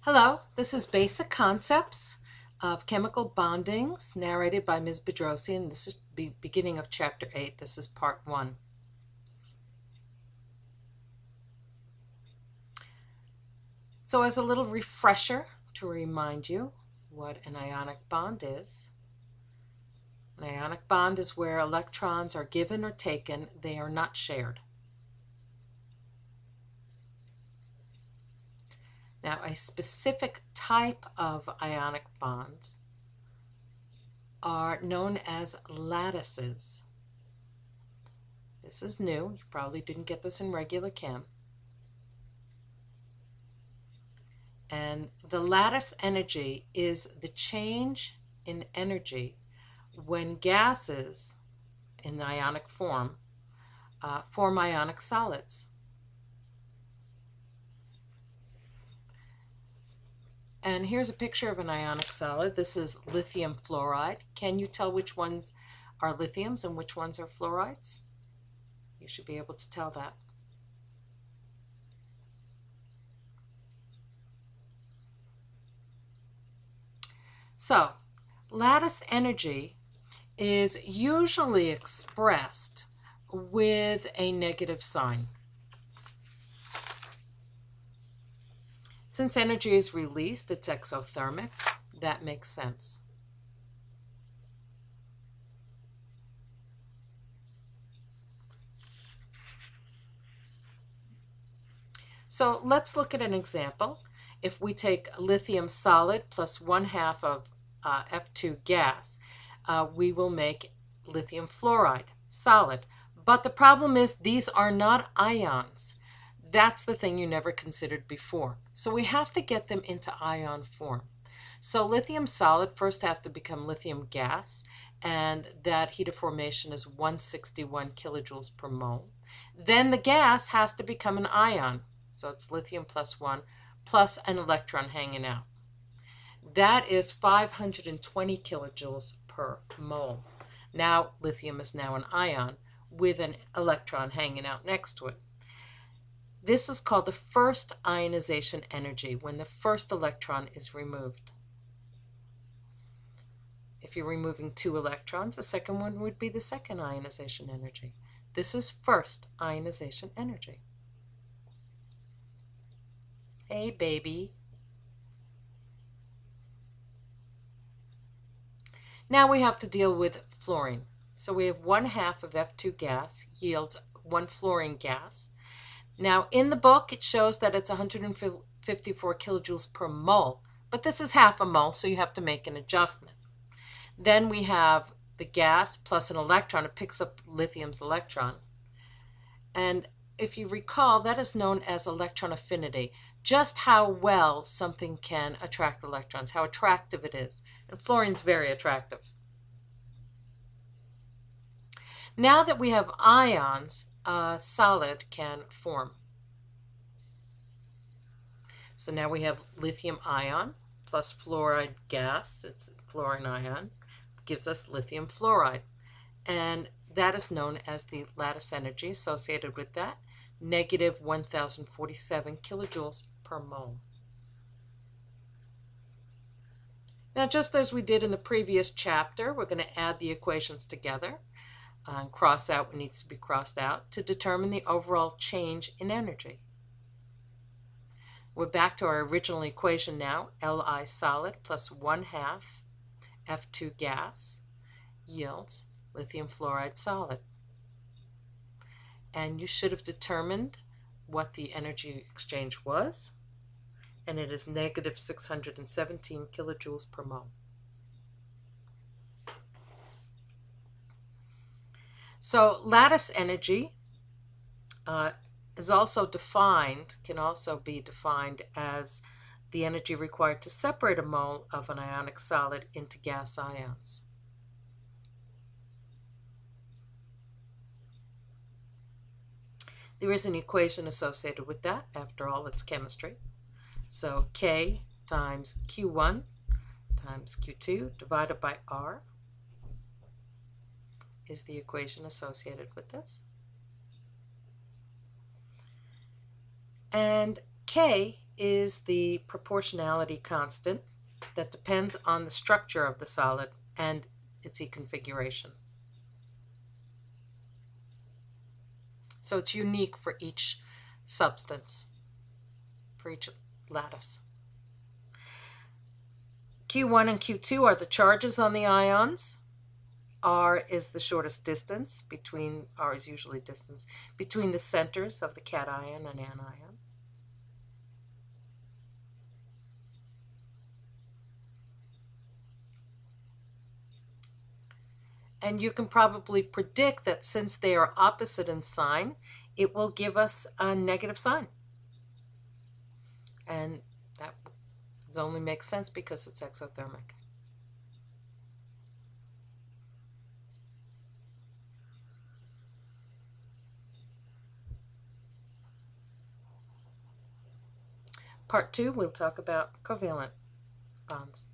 Hello, this is Basic Concepts of Chemical Bondings, narrated by Ms. Bedrosian, and this is the beginning of Chapter 8. This is Part 1. So as a little refresher to remind you what an ionic bond is, an ionic bond is where electrons are given or taken, they are not shared. Now, a specific type of ionic bonds are known as lattices. This is new. You probably didn't get this in regular chem. And the lattice energy is the change in energy when gases in ionic form form ionic solids. And here's a picture of an ionic solid. This is lithium fluoride. Can you tell which ones are lithiums and which ones are fluorides? You should be able to tell that. So, lattice energy is usually expressed with a negative sign. Since energy is released, it's exothermic. That makes sense. So let's look at an example. If we take lithium solid plus 1/2 of F2 gas, we will make lithium fluoride solid. But the problem is these are not ions. That's the thing you never considered before. So we have to get them into ion form. So lithium solid first has to become lithium gas, and that heat of formation is 161 kilojoules per mole. Then the gas has to become an ion. So it's lithium plus 1 plus an electron hanging out. That is 520 kilojoules per mole. Now lithium is now an ion with an electron hanging out next to it. This is called the first ionization energy, when the first electron is removed. If you're removing 2 electrons, the second one would be the second ionization energy. This is first ionization energy. Hey, baby. Now we have to deal with fluorine. So we have 1/2 of F2 gas yields 1 fluorine gas. Now, in the book, it shows that it's 154 kilojoules per mole, but this is 1/2 a mole, so you have to make an adjustment. Then we have the gas plus an electron. It picks up lithium's electron. And if you recall, that is known as electron affinity, just how well something can attract electrons, how attractive it is. And fluorine's very attractive. Now that we have ions, a solid can form. So now we have lithium ion plus fluoride gas, it's fluorine ion, gives us lithium fluoride. And that is known as the lattice energy associated with that, negative 1047 kilojoules per mole. Now, just as we did in the previous chapter, we're going to add the equations together and cross out what needs to be crossed out to determine the overall change in energy. We're back to our original equation now. Li solid plus 1/2 F2 gas yields lithium fluoride solid. And you should have determined what the energy exchange was, and it is negative 617 kilojoules per mole. So lattice energy is also defined, can also be defined as the energy required to separate a mole of an ionic solid into gas ions. There is an equation associated with that. After all, it's chemistry. So K times Q1 times Q2 divided by R is the equation associated with this. And K is the proportionality constant that depends on the structure of the solid and its E-configuration. So it's unique for each substance, for each lattice. Q1 and Q2 are the charges on the ions. R is the shortest distance between, R is usually distance, between the centers of the cation and anion. And you can probably predict that since they are opposite in sign, it will give us a negative sign. And that only makes sense because it's exothermic. Part 2, we'll talk about covalent bonds.